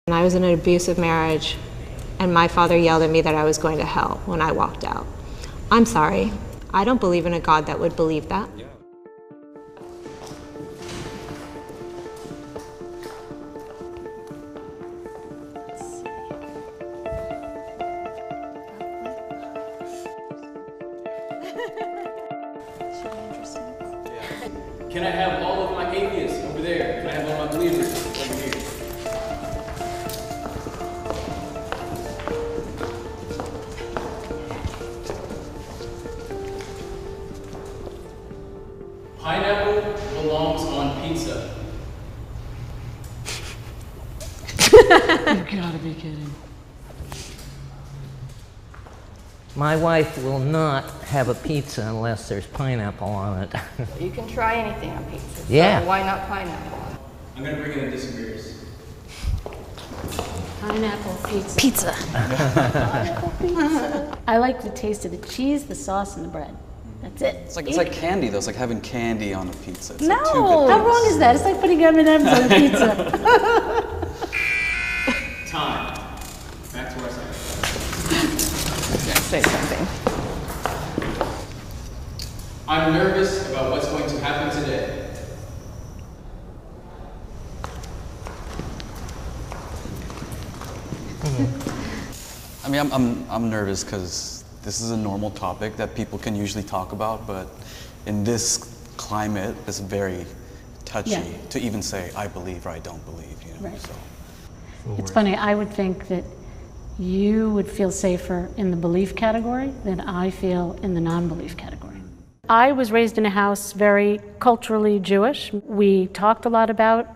And I was in an abusive marriage, and my father yelled at me that I was going to hell when I walked out. I'm sorry. I don't believe in a God that would believe that. Yeah. Can I have all of my atheists over there? Can I have all my believers over here? Pineapple belongs on pizza. You gotta be kidding. My wife will not have a pizza unless there's pineapple on it. You can try anything on pizza. So Yeah. why not pineapple? I'm gonna bring in the disagreeers. Pineapple pizza. Pizza. Pineapple pizza. I like the taste of the cheese, the sauce, and the bread. That's it. It's like candy though. It's like having candy on a pizza. It's No, like two good how things. wrong is that? It's like putting M&Ms on a pizza. Time. Back to our side. Say something. I'm nervous about what's going to happen today. I mean, I'm nervous because this is a normal topic that people can usually talk about, but in this climate, it's very touchy to even say I believe or I don't believe. You know. Right. So. It's funny, I would think that you would feel safer in the belief category than I feel in the non-belief category. I was raised in a house very culturally Jewish. We talked a lot about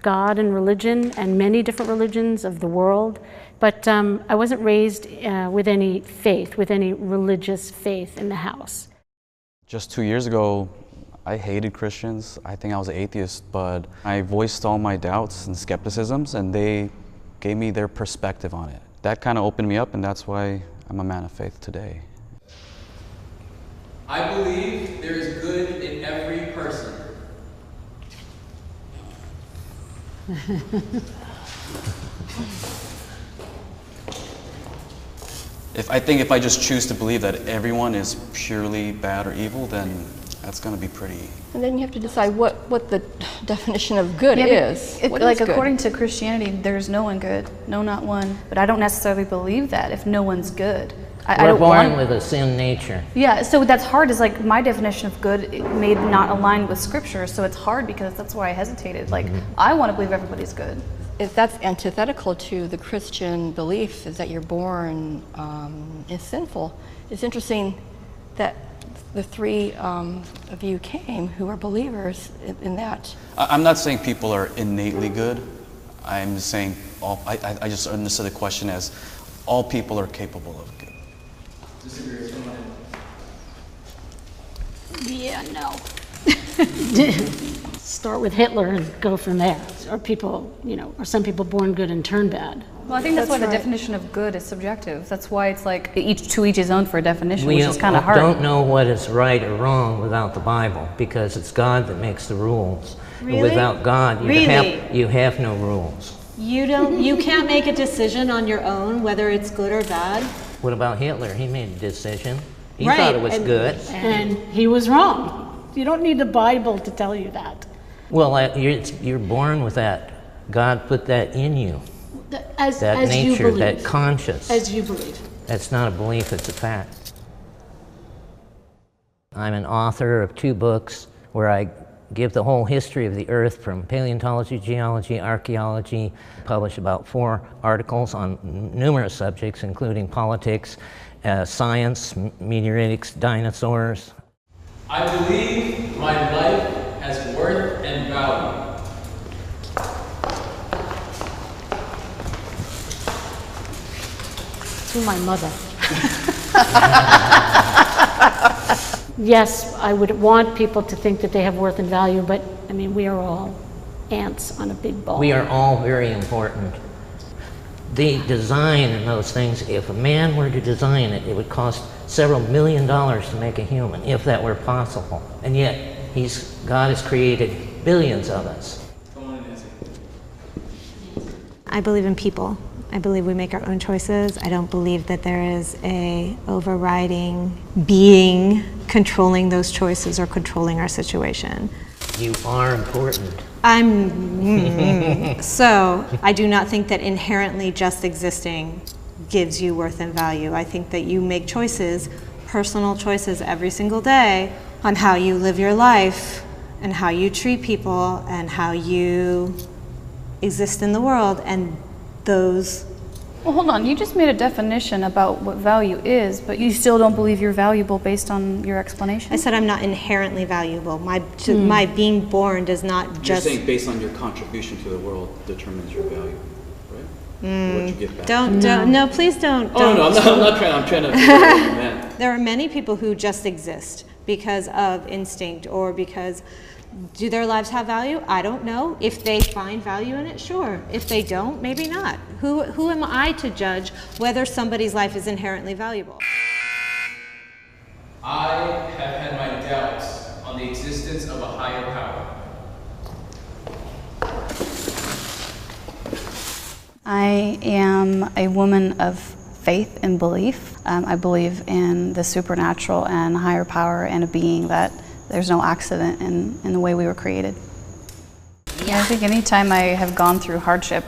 God and religion and many different religions of the world, but I wasn't raised with any faith, with any religious faith in the house. Just 2 years ago, I hated Christians. I think I was an atheist, but I voiced all my doubts and skepticisms, and they gave me their perspective on it. That kind of opened me up, and that's why I'm a man of faith today. I believe there is good in every person. I think if I just choose to believe that everyone is purely bad or evil, then that's going to be pretty. And then you have to decide what the definition of good is. What like is good? according to Christianity, there's no one good, no, not one. But I don't necessarily believe that if no one's good. I We're don't born want, with a sin nature. Yeah, so that's hard. Is like my definition of good it may not align with Scripture, so it's hard because that's why I hesitated. Like I want to believe everybody's good. If that's antithetical to the Christian belief, is that you're born is sinful. It's interesting that the three of you came who are believers in that. I'm not saying people are innately good. I'm just saying I just understood the question as all people are capable of good. Disagreeers, come on in. Yeah, no. Start with Hitler and go from there. Are people, are some people born good and turn bad? Well, I think that's why the right. definition of good is subjective. That's why it's like to each his own for a definition, which is kind of hard. We don't know what is right or wrong without the Bible, because it's God that makes the rules. Really? Without God, Really? you have no rules. You can't make a decision on your own whether it's good or bad. What about Hitler? He made a decision. He Right, thought it was and- good. And he was wrong. You don't need the Bible to tell you that. Well, you're born with that. God put that in you. As That you nature, believe. that conscience. As you believe. That's not a belief, it's a fact. I'm an author of 2 books where I give the whole history of the Earth from paleontology, geology, archaeology. Publish about 4 articles on numerous subjects, including politics, science, meteoritics, dinosaurs. I believe my life has worth and value. To my mother. Yes, I would want people to think that they have worth and value, but I mean, we are all ants on a big ball. We are all very important. The design in those things, if a man were to design it, it would cost several $1 million to make a human, if that were possible. And yet, God has created billions of us. Come on in, Nancy. I believe in people. I believe we make our own choices. I don't believe that there is a overriding being controlling those choices or controlling our situation. You are important. So I do not think that inherently just existing gives you worth and value. I think that you make choices, personal choices every single day on how you live your life and how you treat people and how you exist in the world, and those... Well, hold on. You just made a definition about what value is, but you still don't believe you're valuable based on your explanation? I said I'm not inherently valuable. My being born does not just... You're saying based on your contribution to the world determines your value, right? What you give back. No, please don't. Oh, no, I'm trying to figure out what you meant. There are many people who just exist because of instinct or because... Do their lives have value? I don't know. If they find value in it, sure. If they don't, maybe not. Who am I to judge whether somebody's life is inherently valuable? I have had my doubts on the existence of a higher power. I am a woman of faith and belief. I believe in the supernatural and higher power and a being that there's no accident in the way we were created. Yeah, I think anytime I have gone through hardship,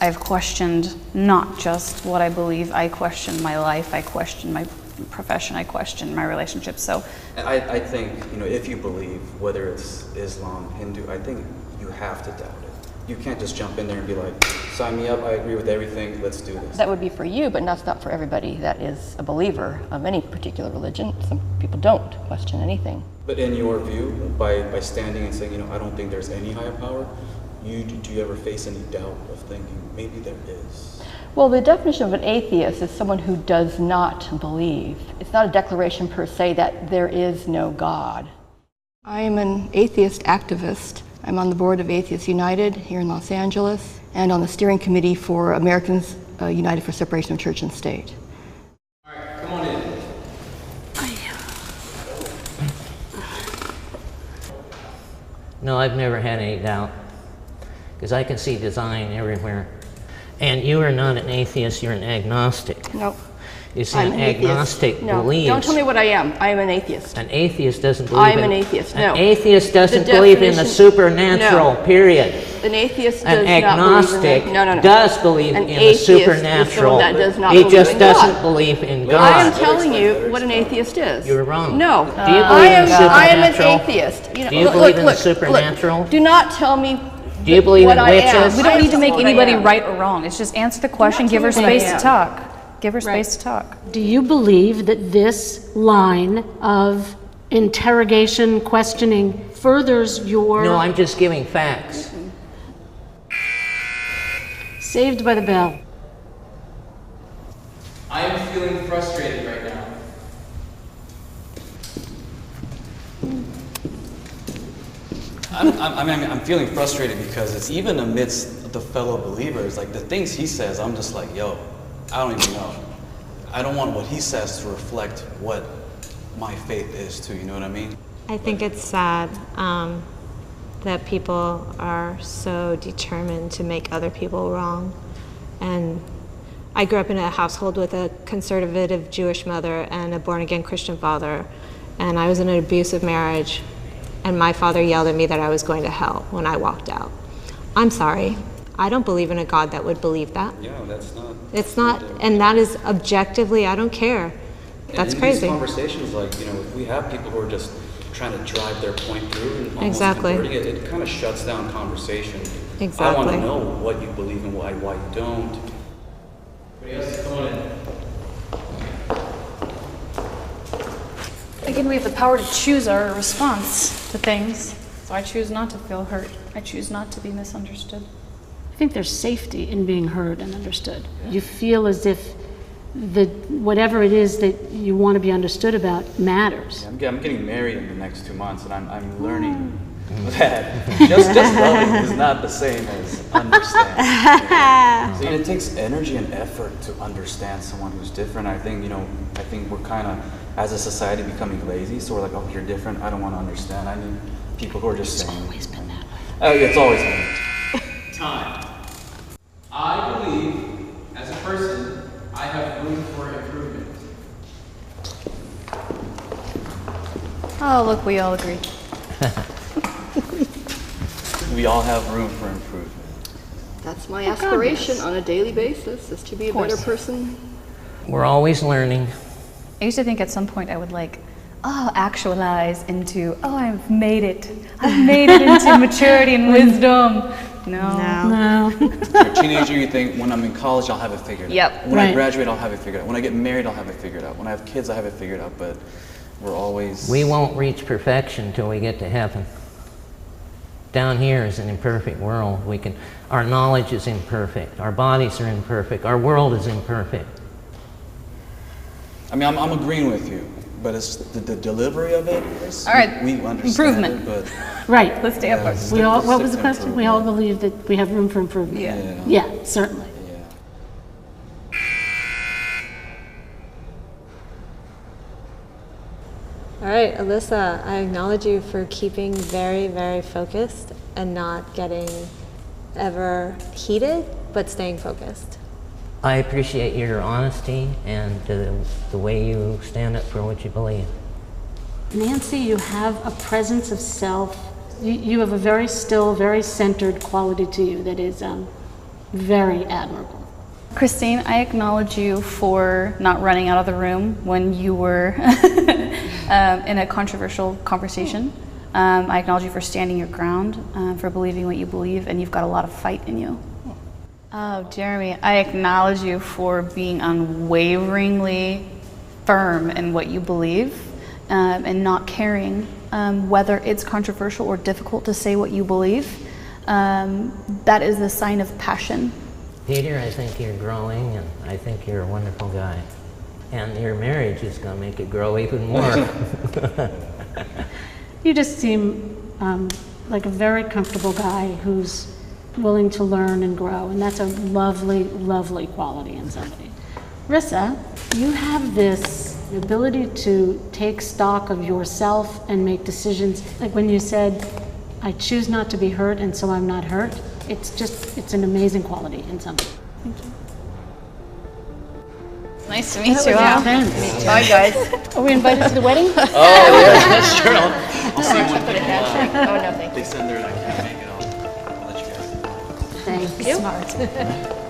I've questioned not just what I believe, I question my life, I question my profession, I question my relationships. So I think, if you believe, whether it's Islam, Hindu, I think you have to doubt it. You can't just jump in there and be like, sign me up, I agree with everything, let's do this. That would be for you, but that's not for everybody that is a believer of any particular religion. Some people don't question anything. But in your view, by standing and saying, I don't think there's any higher power, do you ever face any doubt of thinking, maybe there is? Well, the definition of an atheist is someone who does not believe. It's not a declaration per se that there is no God. I am an atheist activist. I'm on the board of Atheists United here in Los Angeles and on the steering committee for Americans United for Separation of Church and State. All right, come on in. No, I've never had any doubt, because I can see design everywhere. And you are not an atheist, you're an agnostic. Nope. You see, an agnostic believes. Don't tell me what I am. I am an atheist. An atheist doesn't believe I am an atheist, no. An atheist doesn't believe in the supernatural, period. An atheist An does agnostic not believe in does believe in the supernatural. That does not He believe just in doesn't God. believe in God. I am telling you what an atheist is. You're wrong. No. Do you believe in the I am an supernatural? atheist. Do you believe in the supernatural? Look. Do not tell me Do you believe what in I am. witches? we don't need to make anybody right. right or wrong. It's just answer the question, give her tell me what I space to am. talk. Give her space to talk. Do you believe that this line of interrogation, questioning furthers your... No, I'm just giving facts. Saved by the bell. I am feeling frustrated right now. I'm feeling frustrated because it's even amidst the fellow believers, like the things he says, I'm just like, yo, I don't even know. I don't want what he says to reflect what my faith is too, you know what I mean? I think it's sad that people are so determined to make other people wrong. And I grew up in a household with a conservative Jewish mother and a born-again Christian father. And I was in an abusive marriage, and my father yelled at me that I was going to hell when I walked out. I'm sorry. I don't believe in a God that would believe that. Yeah, that's not... It's not, and that is objectively, I don't care. That's crazy. These conversations, like, if we have people who are just trying to drive their point through and almost Exactly. converting it, it kind of shuts down conversation. Exactly. I want to know what you believe and why you don't. Everybody else, come on in. Again, we have the power to choose our response to things. So I choose not to feel hurt. I choose not to be misunderstood. I think there's safety in being heard and understood. You feel as if whatever it is that you want to be understood about matters. Yeah, I'm getting married in the next 2 months, and I'm learning that just loving is not the same as understanding. See, it takes energy and effort to understand someone who's different. I think we're kind of, as a society, becoming lazy. So we're like, oh, you're different. I don't want to understand. I need people who are just saying. It's always been that way. It's always been. Time. I person, I have room for improvement. Oh, look, we all agree. We all have room for improvement. That's my aspiration on a daily basis, is to be a better person. We're always learning. I used to think at some point I would actualize into, I've made it. I've made it into maturity and wisdom. No. You're a teenager, you think, when I'm in college, I'll have it figured out. Yep. When I graduate, I'll have it figured out. When I get married, I'll have it figured out. When I have kids, I have it figured out. But we're always... We won't reach perfection till we get to heaven. Down here is an imperfect world. Our knowledge is imperfect. Our bodies are imperfect. Our world is imperfect. I mean, I'm agreeing with you, but it's the delivery of it. All right, we understand improvement. it, but Right. Let's stay up. We all, what was the question? We all believe that we have room for improvement. Yeah. Yeah, certainly. yeah. All right, Alyssa, I acknowledge you for keeping very, very focused and not getting ever heated, but staying focused. I appreciate your honesty and the way you stand up for what you believe. Nancy, you have a presence of self. You have a very still, very centered quality to you that is very admirable. Christine, I acknowledge you for not running out of the room when you were in a controversial conversation. I acknowledge you for standing your ground, for believing what you believe, and you've got a lot of fight in you. Oh, Jeremy, I acknowledge you for being unwaveringly firm in what you believe and not caring whether it's controversial or difficult to say what you believe. That is a sign of passion. Peter, I think you're growing, and I think you're a wonderful guy. And your marriage is going to make it grow even more. You just seem like a very comfortable guy who's willing to learn and grow, and that's a lovely, lovely quality in somebody. Rissa, you have this ability to take stock of yourself and make decisions. Like when you said, I choose not to be hurt, and so I'm not hurt. It's an amazing quality in somebody. Thank you. Nice to meet you all. Bye, guys. Are we invited to the wedding? Oh, yeah, sure. I'll see you when people Oh, no, thank you. they send their, I can't make it, I'll let you guys know. Thank you. Smart.